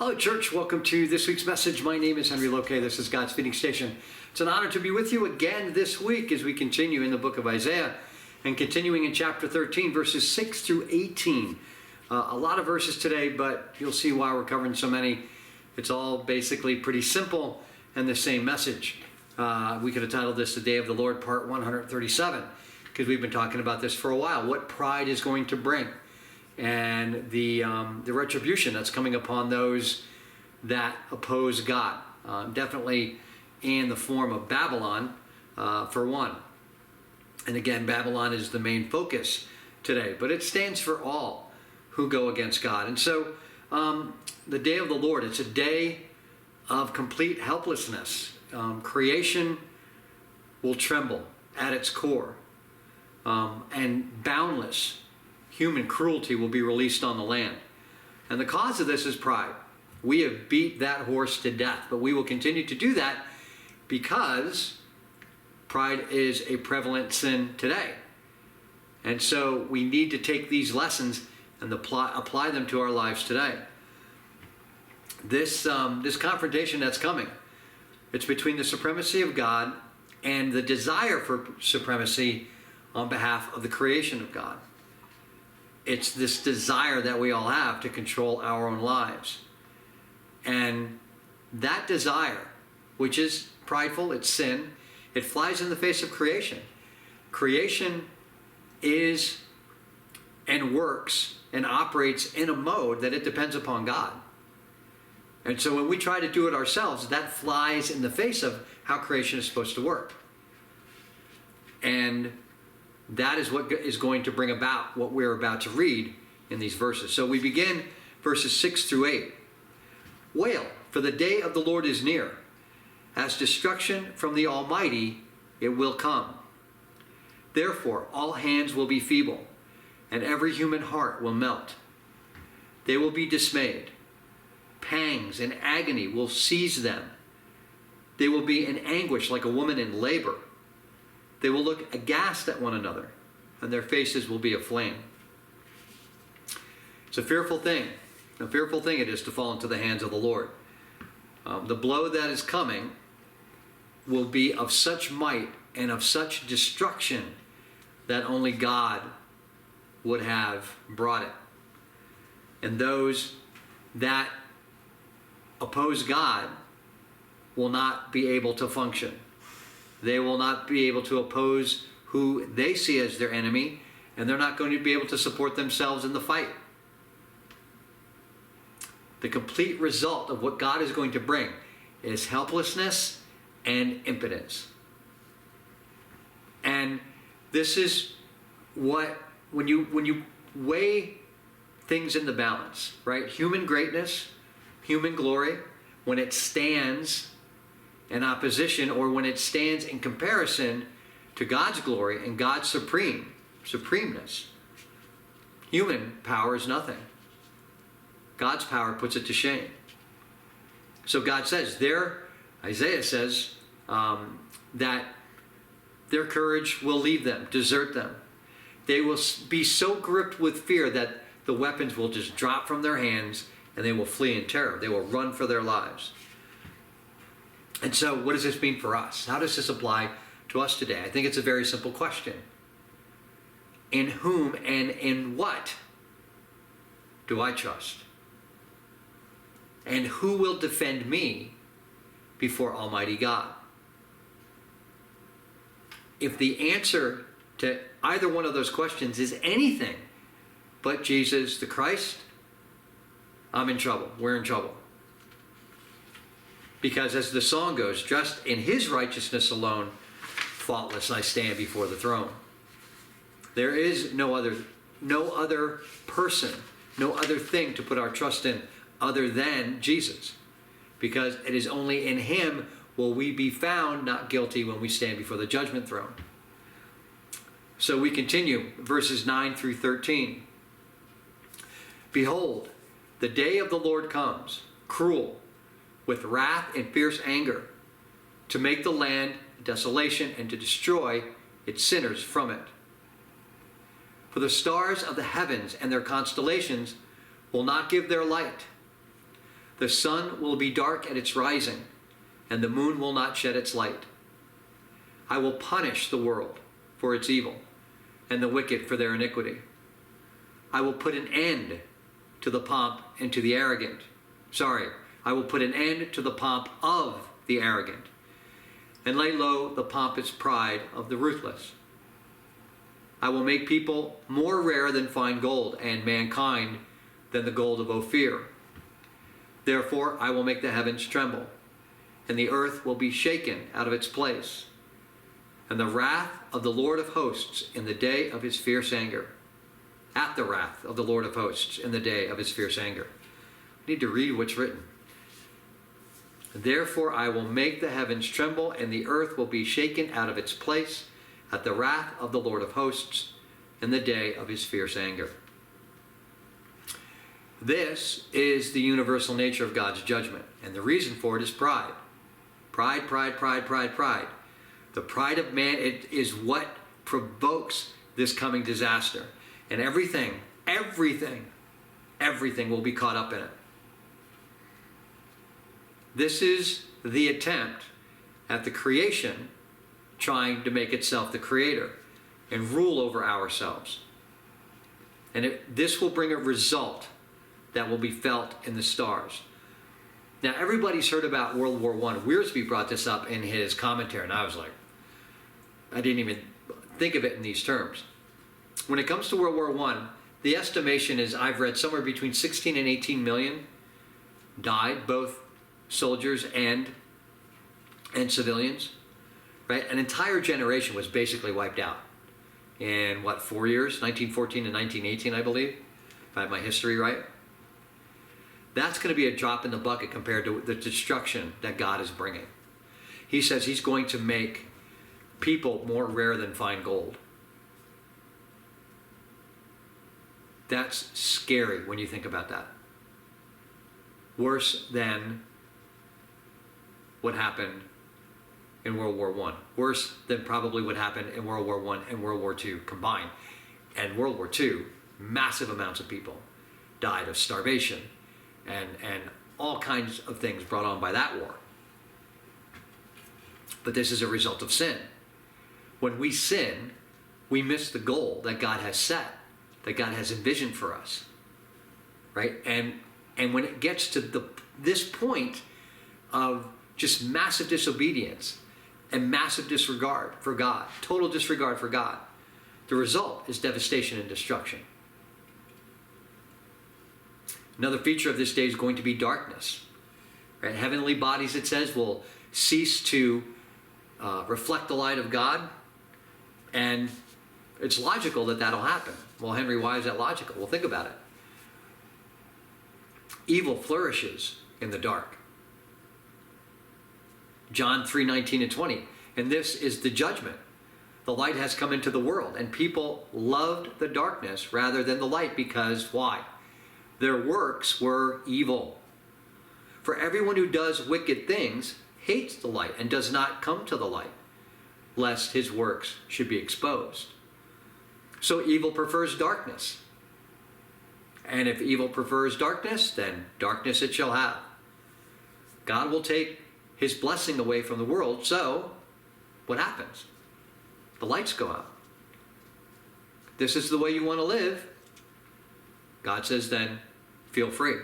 Hello, church. Welcome to this week's message. My name is Henry Loke. This is God's Feeding Station. It's an honor to be with you again this week as we continue in the book of Isaiah and continuing in chapter 13, verses 6 through 18. A lot of verses today, but you'll see why we're covering so many. It's all basically pretty simple and the same message. We could have titled this The Day of the Lord, Part 137, because we've been talking about this for a while. What pride is going to bring, and the retribution that's coming upon those that oppose God. Definitely in the form of Babylon, for one. And again, Babylon is the main focus today, but it stands for all who go against God. And so the day of the Lord, it's a day of complete helplessness. Creation will tremble at its core, and boundless human cruelty will be released on the land. And the cause of this is pride. We have beat that horse to death, but we will continue to do that because pride is a prevalent sin today. And so we need to take these lessons and apply them to our lives today. This confrontation that's coming, it's between the supremacy of God and the desire for supremacy on behalf of the creation of God. It's this desire that we all have to control our own lives. And that desire, which is prideful, it's sin, it flies in the face of creation. Creation is and works and operates in a mode that it depends upon God. And so when we try to do it ourselves, that flies in the face of how creation is supposed to work. And that is what is going to bring about what we're about to read in these verses. So we begin verses 6 through 8. Wail, for the day of the Lord is near. As destruction from the Almighty, it will come. Therefore, all hands will be feeble, and every human heart will melt. They will be dismayed. Pangs and agony will seize them. They will be in anguish like a woman in labor. They will look aghast at one another, and their faces will be aflame. It's a fearful thing. A fearful thing it is to fall into the hands of the Lord. The blow that is coming will be of such might and of such destruction that only God would have brought it. And those that oppose God will not be able to function. They will not be able to oppose who they see as their enemy, and they're not going to be able to support themselves in the fight. The complete result of what God is going to bring is helplessness and impotence. And this is what, when you weigh things in the balance, right? Human greatness, human glory, when it stands in opposition or when it stands in comparison to God's glory and God's supremeness. Human power is nothing. God's power puts it to shame. So God says Isaiah says that their courage will leave them, desert them. They will be so gripped with fear that the weapons will just drop from their hands and they will flee in terror. They will run for their lives. And so what does this mean for us? How does this apply to us today? I think it's a very simple question. In whom and in what do I trust? And who will defend me before Almighty God? If the answer to either one of those questions is anything but Jesus the Christ, I'm in trouble. We're in trouble. Because as the song goes, just in his righteousness alone, faultless I stand before the throne. There is no other person, no other thing to put our trust in other than Jesus. Because it is only in him will we be found not guilty when we stand before the judgment throne. So we continue, verses 9 through 13. Behold, the day of the Lord comes, cruel, with wrath and fierce anger, to make the land desolation and to destroy its sinners from it. For the stars of the heavens and their constellations will not give their light. The sun will be dark at its rising, and the moon will not shed its light. I will punish the world for its evil, and the wicked for their iniquity. I will put an end to the pomp and to the arrogant. I will put an end to the pomp of the arrogant, and lay low the pompous pride of the ruthless. I will make people more rare than fine gold, and mankind than the gold of Ophir. Therefore I will make the heavens tremble, and the earth will be shaken out of its place, and the wrath of the Lord of hosts in the day of his fierce anger. At the wrath of the Lord of hosts in the day of his fierce anger. I need to read what's written. Therefore I will make the heavens tremble, and the earth will be shaken out of its place at the wrath of the Lord of hosts in the day of his fierce anger. This is the universal nature of God's judgment, and the reason for it is pride. Pride, pride, pride, pride, pride. The pride of man, it is what provokes this coming disaster. And everything will be caught up in it. This is the attempt at the creation trying to make itself the creator and rule over ourselves. And this will bring a result that will be felt in the stars. Now, everybody's heard about World War I. Wiersbe brought this up in his commentary, and I was like, I didn't even think of it in these terms. When it comes to World War I, the estimation is, I've read, somewhere between 16 and 18 million died, both soldiers and civilians. Right? An entire generation was basically wiped out in, 4 years? 1914 and 1918, I believe, if I have my history right. That's going to be a drop in the bucket compared to the destruction that God is bringing. He says he's going to make people more rare than fine gold. That's scary when you think about that. Worse than what happened in World War I. Worse than probably what happened in World War I and World War II combined. And World War II, massive amounts of people died of starvation and all kinds of things brought on by that war. But this is a result of sin. When we sin, we miss the goal that God has set, that God has envisioned for us, right? And when it gets to this point of just massive disobedience and massive disregard for God, total disregard for God, the result is devastation and destruction. Another feature of this day is going to be darkness. Right? Heavenly bodies, it says, will cease to reflect the light of God, and it's logical that that'll happen. Well, Henry, why is that logical? Well, think about it. Evil flourishes in the dark. John 3:19 and 20. And this is the judgment. The light has come into the world, and people loved the darkness rather than the light because, why? Their works were evil. For everyone who does wicked things hates the light and does not come to the light, lest his works should be exposed. So evil prefers darkness. And if evil prefers darkness, then darkness it shall have. God will take his blessing away from the world, so what happens? The lights go out. This is the way you want to live. God says then, feel free.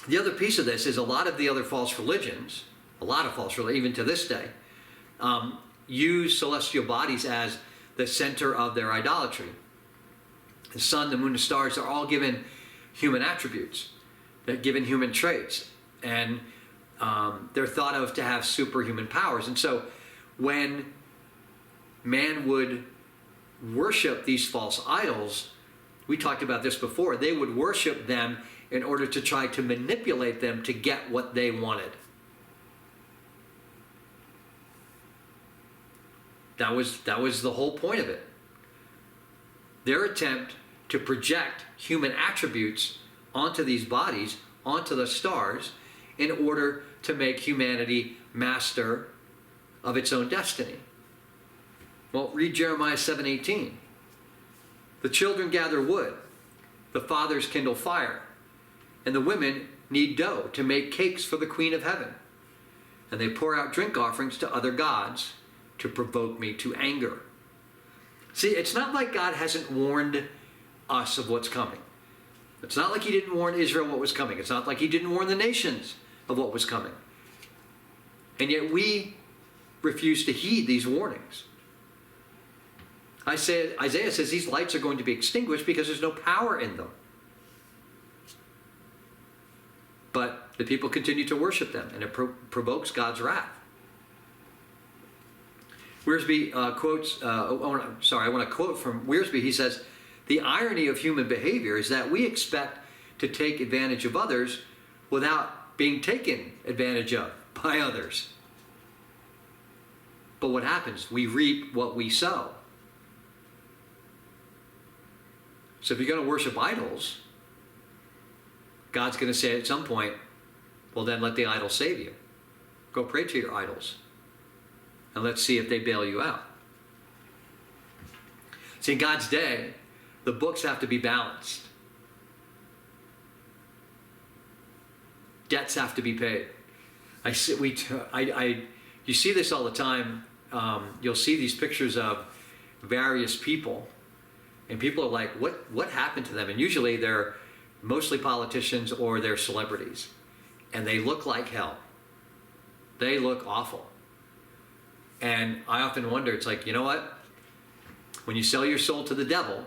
The other piece of this is a lot of the other false religions, even to this day, use celestial bodies as the center of their idolatry. The sun, the moon, the stars are all given human attributes. They're given human traits. And they're thought of to have superhuman powers. And so when man would worship these false idols, we talked about this before, they would worship them in order to try to manipulate them to get what they wanted. That was the whole point of it. Their attempt to project human attributes onto these bodies, onto the stars, in order to make humanity master of its own destiny. Well, read Jeremiah 7:18. The children gather wood, the fathers kindle fire, and the women knead dough to make cakes for the queen of heaven. And they pour out drink offerings to other gods to provoke me to anger. See, it's not like God hasn't warned us of what's coming. It's not like he didn't warn Israel what was coming. It's not like he didn't warn the nations of what was coming. And yet we refuse to heed these warnings. Isaiah says these lights are going to be extinguished because there's no power in them. But the people continue to worship them, and it provokes God's wrath. Wiersbe quotes, I want to quote from Wiersbe. He says, the irony of human behavior is that we expect to take advantage of others without being taken advantage of by others. But what happens? We reap what we sow. So if you're going to worship idols, God's going to say at some point, well then let the idol save you. Go pray to your idols. And let's see if they bail you out. See, in God's day, the books have to be balanced. Debts have to be paid. You see this all the time. You'll see these pictures of various people, and people are like, what happened to them? And usually they're mostly politicians or they're celebrities. And they look like hell. They look awful. And I often wonder, it's like, you know what? When you sell your soul to the devil,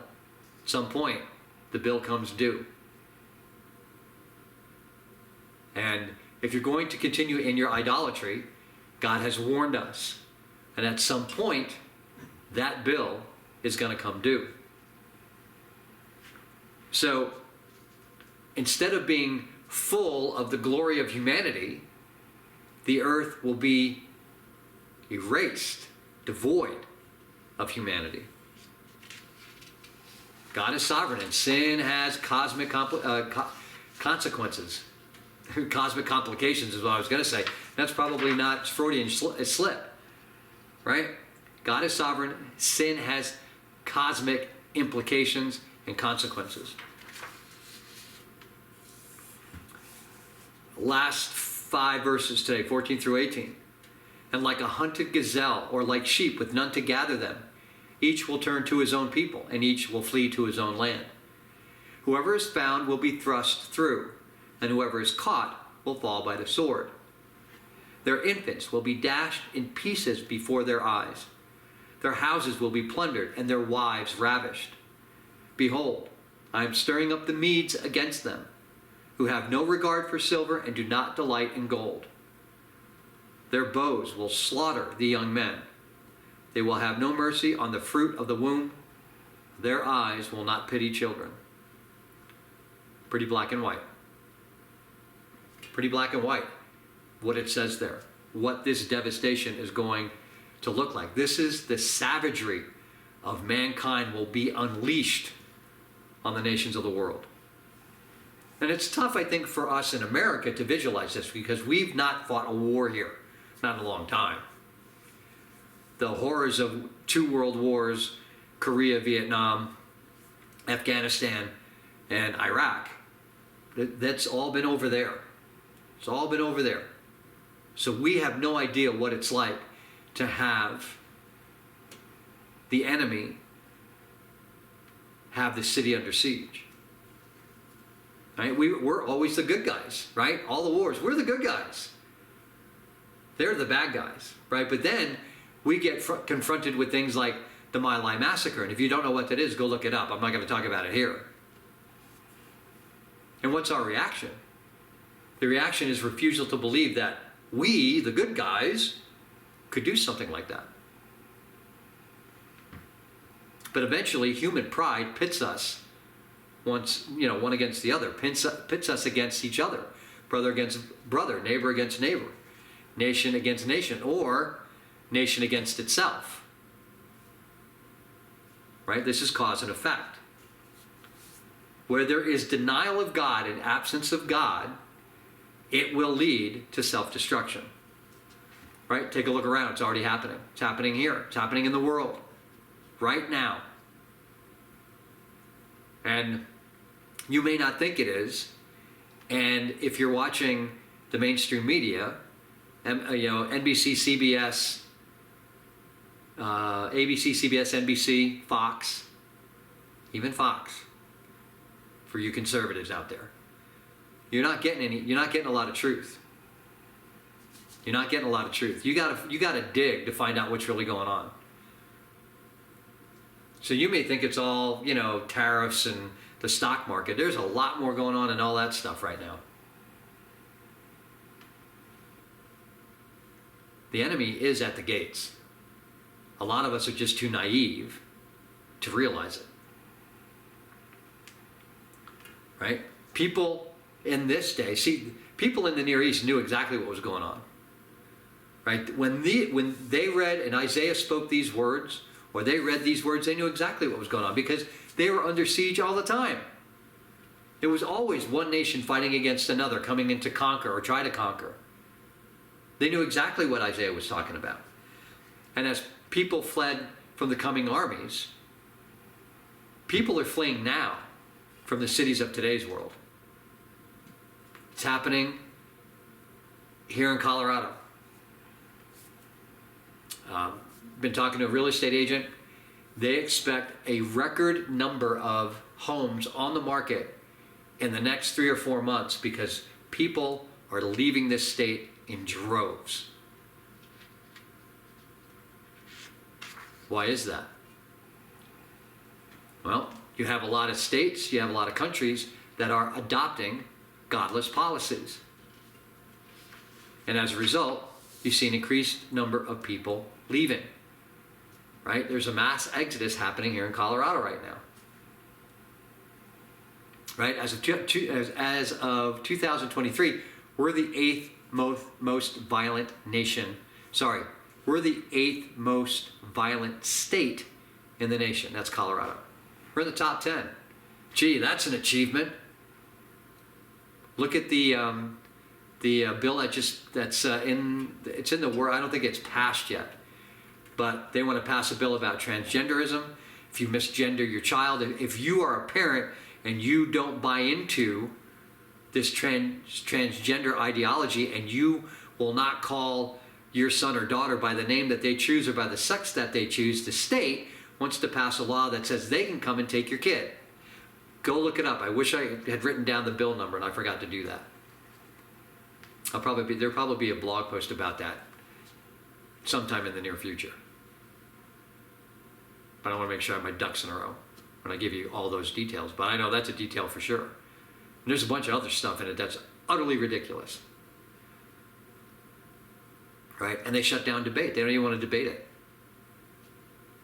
at some point, the bill comes due. And if you're going to continue in your idolatry, God has warned us. And at some point, that bill is going to come due. So, instead of being full of the glory of humanity, the earth will be erased, devoid of humanity. God is sovereign, and sin has cosmic consequences. Cosmic complications is what I was going to say. That's probably not Freudian slip, right? God is sovereign. Sin has cosmic implications and consequences. Last 5 verses today, 14 through 18. And like a hunted gazelle, or like sheep with none to gather them, each will turn to his own people, and each will flee to his own land. Whoever is found will be thrust through, and whoever is caught will fall by the sword. Their infants will be dashed in pieces before their eyes. Their houses will be plundered, and their wives ravished. Behold, I am stirring up the Medes against them, who have no regard for silver and do not delight in gold. Their bows will slaughter the young men. They will have no mercy on the fruit of the womb. Their eyes will not pity children. Pretty black and white. Pretty black and white, what it says there. What this devastation is going to look like. This is the savagery of mankind will be unleashed on the nations of the world. And it's tough, I think, for us in America to visualize this because we've not fought a war here. Not in a long time. The horrors of 2 world wars, Korea, Vietnam, Afghanistan, and Iraq, that's all been over there. It's all been over there. So we have no idea what it's like to have the enemy have the city under siege. Right? We're always the good guys, right? All the wars, we're the good guys. They're the bad guys, right? But then we get confronted with things like the My Lai massacre. And if you don't know what that is, go look it up. I'm not going to talk about it here. And what's our reaction? The reaction is refusal to believe that we, the good guys, could do something like that. But eventually, human pride pits us one against the other, pits us against each other, brother against brother, neighbor against neighbor, nation against nation, or nation against itself. Right? This is cause and effect. Where there is denial of God and absence of God, it will lead to self-destruction. Right? Take a look around. It's already happening. It's happening here. It's happening in the world. Right now. And you may not think it is, And if you're watching the mainstream media, NBC, CBS, ABC, CBS, NBC, Fox, even Fox, for you conservatives out there, you're not getting a lot of truth. You're not getting a lot of truth. You gotta dig to find out what's really going on. So you may think it's all, tariffs and the stock market. There's a lot more going on in all that stuff right now. The enemy is at the gates. A lot of us are just too naive to realize it. Right? People in this day, people in the Near East knew exactly what was going on. Right? When they read and Isaiah spoke these words, or they read these words, they knew exactly what was going on because they were under siege all the time. It was always one nation fighting against another, coming in to conquer or try to conquer. They knew exactly what Isaiah was talking about. And as people fled from the coming armies, people are fleeing now from the cities of today's world. It's happening here in Colorado. Been talking to a real estate agent. They expect a record number of homes on the market in the next 3 or 4 months because people are leaving this state in droves. Why is that? Well, you have a lot of states, you have a lot of countries that are adopting godless policies. And as a result, you see an increased number of people leaving. Right? There's a mass exodus happening here in Colorado right now. Right? As of 2023, we're the 8th most violent nation. Sorry, we're the 8th most violent state in the nation. That's Colorado. We're in the top 10. Gee, that's an achievement. Look at the bill it's in the world. I don't think it's passed yet. But they want to pass a bill about transgenderism. If you misgender your child, if you are a parent and you don't buy into this transgender ideology and you will not call your son or daughter by the name that they choose or by the sex that they choose, the state wants to pass a law that says they can come and take your kid. Go look it up. I wish I had written down the bill number and I forgot to do that. There'll probably be a blog post about that sometime in the near future. But I want to make sure I have my ducks in a row when I give you all those details. But I know that's a detail for sure. And there's a bunch of other stuff in it that's utterly ridiculous. Right? And they shut down debate. They don't even want to debate it.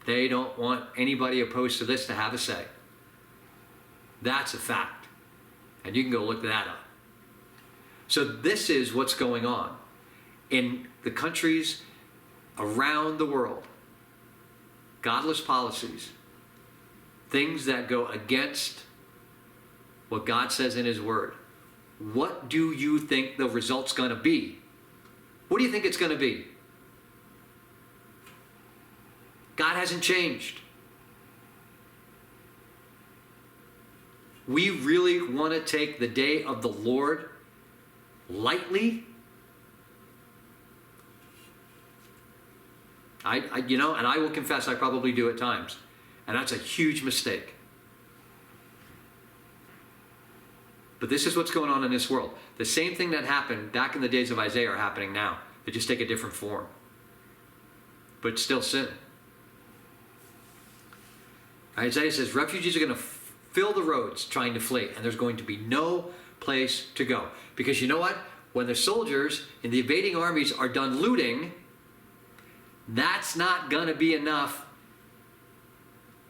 They don't want anybody opposed to this to have a say. That's a fact. And you can go look that up. So this is what's going on in the countries around the world. Godless policies, things that go against what God says in His Word. What do you think the result's going to be? What do you think it's going to be? God hasn't changed. We really want to take the day of the Lord lightly? And I will confess I probably do at times. And that's a huge mistake. But this is what's going on in this world. The same thing that happened back in the days of Isaiah are happening now. They just take a different form. But it's still sin. Isaiah says refugees are going to fill the roads trying to flee. And there's going to be no place to go. Because you know what? When the soldiers in the invading armies are done looting, that's not going to be enough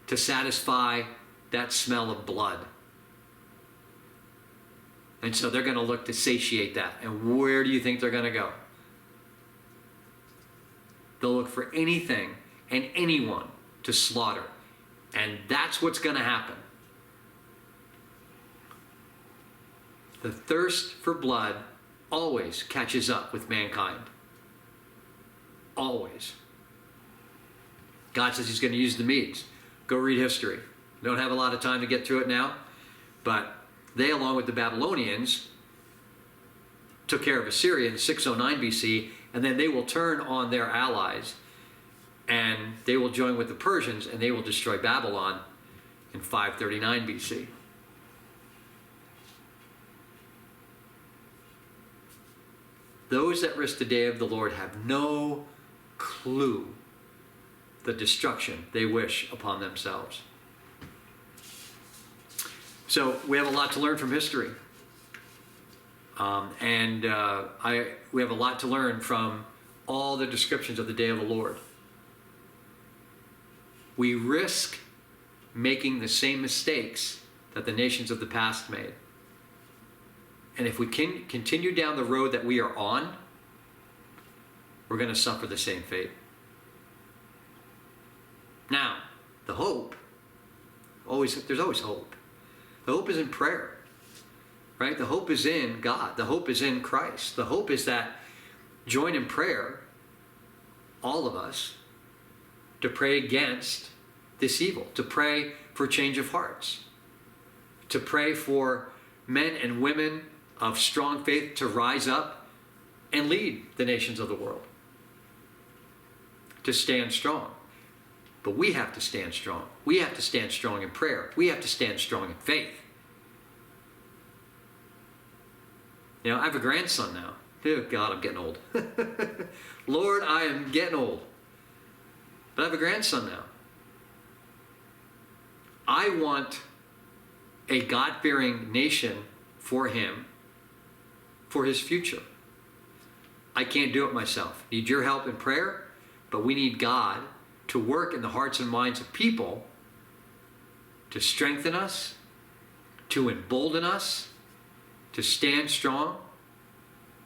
to satisfy that smell of blood. And so they're going to look to satiate that. And where do you think they're going to go? They'll look for anything and anyone to slaughter. And that's what's going to happen. The thirst for blood always catches up with mankind. Always. God says He's going to use the Medes. Go read history. Don't have a lot of time to get through it now, but they, along with the Babylonians, took care of Assyria in 609 BC, and then they will turn on their allies, and they will join with the Persians, and they will destroy Babylon in 539 BC. Those that risk the day of the Lord have no clue the destruction they wish upon themselves. So we have a lot to learn from history. We have a lot to learn from all the descriptions of the day of the Lord. We risk making the same mistakes that the nations of the past made. And if we can continue down the road that we are on, we're going to suffer the same fate. Now, the hope, there's always hope. The hope is in prayer, right? The hope is in God. The hope is in Christ. The hope is that join in prayer, all of us, to pray against this evil, to pray for change of hearts, to pray for men and women of strong faith to rise up and lead the nations of the world, to stand strong. But we have to stand strong. We have to stand strong in prayer. We have to stand strong in faith. You know, I have a grandson now. Oh, God, I'm getting old. Lord, I am getting old. But I have a grandson now. I want a God-fearing nation for him, for his future. I can't do it myself. Need your help in prayer, but we need God to work in the hearts and minds of people to strengthen us, to embolden us, to stand strong,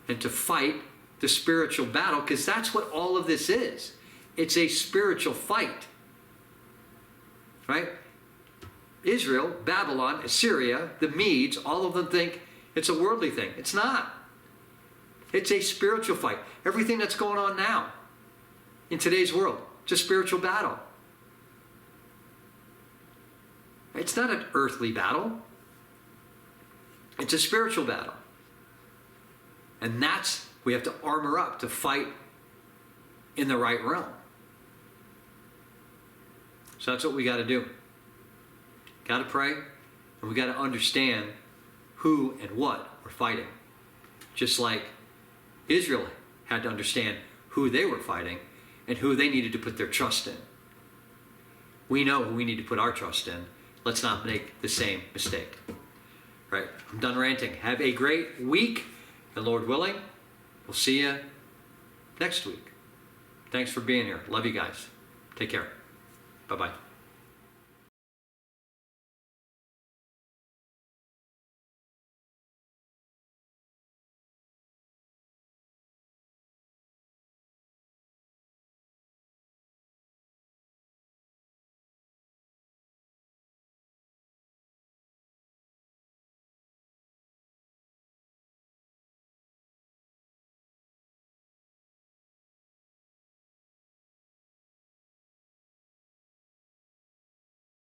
and to fight the spiritual battle, because that's what all of this is. It's a spiritual fight, right? Israel, Babylon, Assyria, the Medes, all of them think it's a worldly thing. It's not. It's a spiritual fight. Everything that's going on now in today's world, it's a spiritual battle. It's not an earthly battle. It's a spiritual battle. And we have to armor up to fight in the right realm. So that's what we got to do. Got to pray, and we got to understand who and what we're fighting. Just like Israel had to understand who they were fighting and who they needed to put their trust in. We know who we need to put our trust in. Let's not make the same mistake. Right? I'm done ranting. Have a great week, and Lord willing, we'll see you next week. Thanks for being here. Love you guys. Take care. Bye-bye.